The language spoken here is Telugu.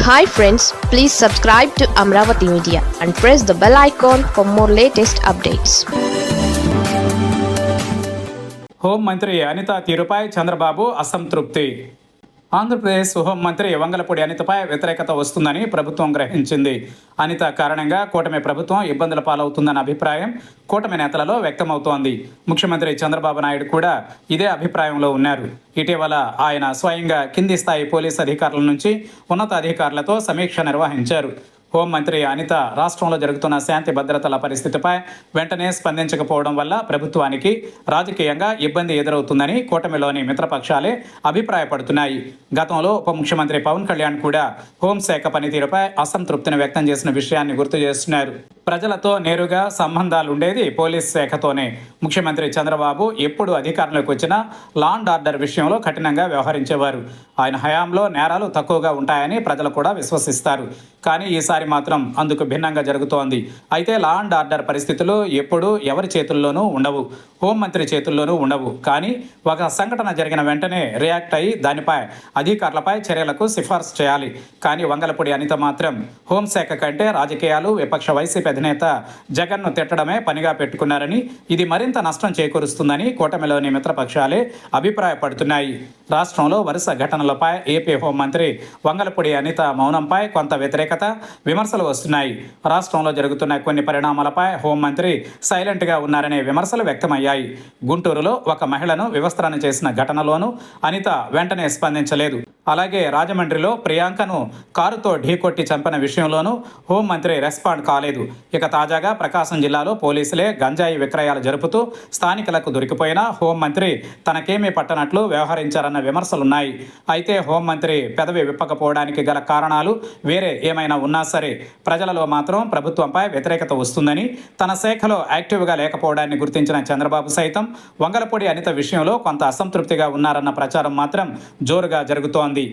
Hi friends, please subscribe to Amravati Media and press the bell icon for more latest updates. హోంమంత్రి అనిత తీరుపై చంద్రబాబు అసంతృప్తి. ఆంధ్రప్రదేశ్ హోంమంత్రి వంగలపూడి అనితపై వ్యతిరేకత వస్తుందని ప్రభుత్వం గ్రహించింది. అనిత కారణంగా కూటమి ప్రభుత్వం ఇబ్బందుల పాలవుతుందన్న అభిప్రాయం కూటమి నేతలలో వ్యక్తమవుతోంది. ముఖ్యమంత్రి చంద్రబాబు నాయుడు కూడా ఇదే అభిప్రాయంలో ఉన్నారు. ఇటీవల ఆయన స్వయంగా కింది స్థాయి పోలీసు అధికారుల నుంచి ఉన్నతాధికారులతో సమీక్ష నిర్వహించారు. హోంమంత్రి అనిత రాష్ట్రంలో జరుగుతున్న శాంతి భద్రతల పరిస్థితిపై వెంటనే స్పందించకపోవడం వల్ల ప్రభుత్వానికి రాజకీయంగా ఇబ్బంది ఎదురవుతుందని కూటమిలోని మిత్రపక్షాలే అభిప్రాయపడుతున్నాయి. గతంలో ఉప ముఖ్యమంత్రి పవన్ కళ్యాణ్ కూడా హోంశాఖ పనితీరుపై అసంతృప్తిని వ్యక్తం చేసిన విషయాన్ని గుర్తు చేస్తున్నారు. ప్రజలతో నేరుగా సంబంధాలుండేది పోలీస్ శాఖతోనే. ముఖ్యమంత్రి చంద్రబాబు ఎప్పుడు అధికారంలోకి వచ్చినా లా అండ్ ఆర్డర్ విషయంలో కఠినంగా వ్యవహరించేవారు. ఆయన హయాంలో నేరాలు తక్కువగా ఉంటాయని ప్రజలు కూడా విశ్వసిస్తారు. కానీ ఈసారి మాత్రం అందుకు భిన్నంగా జరుగుతోంది. అయితే లా అండ్ ఆర్డర్ పరిస్థితులు ఎప్పుడూ ఎవరి చేతుల్లోనూ ఉండవు, హోంమంత్రి చేతుల్లోనూ ఉండవు. కానీ ఒక సంఘటన జరిగిన వెంటనే రియాక్ట్ అయ్యి దానిపై అధికారులపై చర్యలకు సిఫార్సు చేయాలి. కానీ వంగలపూడి అనిత మాత్రం హోంశాఖ కంటే రాజకీయాలు, విపక్ష వైసీపీ అధినేత జగన్ను తిట్టడమే పనిగా పెట్టుకున్నారని, ఇది మరింత నష్టం చేకూరుస్తుందని కూటమిలోని మిత్రపక్షాలే అభిప్రాయపడుతున్నాయి. రాష్ట్రంలో వరుస ఘటనలపై ఏపీ హోంమంత్రి వంగలపూడి అనిత మౌనంపై కొంత వ్యతిరేకత, విమర్శలు వస్తున్నాయి. రాష్ట్రంలో జరుగుతున్న కొన్ని పరిణామాలపై హోంమంత్రి సైలెంట్గా ఉన్నారనే విమర్శలు వ్యక్తమయ్యాయి. గుంటూరులో ఒక మహిళను వివస్త్రణ చేసిన ఘటనలోనూ అనిత వెంటనే స్పందించలేదు. అలాగే రాజమండ్రిలో ప్రియాంకను కారుతో ఢీకొట్టి చంపిన విషయంలోనూ హోంమంత్రి రెస్పాండ్ కాలేదు. ఇక తాజాగా ప్రకాశం జిల్లాలో పోలీసులే గంజాయి విక్రయాలు జరుపుతూ స్థానికులకు దొరికిపోయినా హోంమంత్రి తనకేమీ పట్టనట్లు వ్యవహరించారన్న విమర్శలున్నాయి. అయితే హోంమంత్రి పెదవి విప్పకపోవడానికి గల కారణాలు వేరే ఏమైనా ఉన్నా సరే ప్రజలలో మాత్రం ప్రభుత్వంపై వ్యతిరేకత వస్తుందని, తన శాఖలో యాక్టివ్గా లేకపోవడాన్ని గుర్తించిన చంద్రబాబు సైతం వంగలపూడి అనిత విషయంలో కొంత అసంతృప్తిగా ఉన్నారన్న ప్రచారం మాత్రం జోరుగా జరుగుతోంది.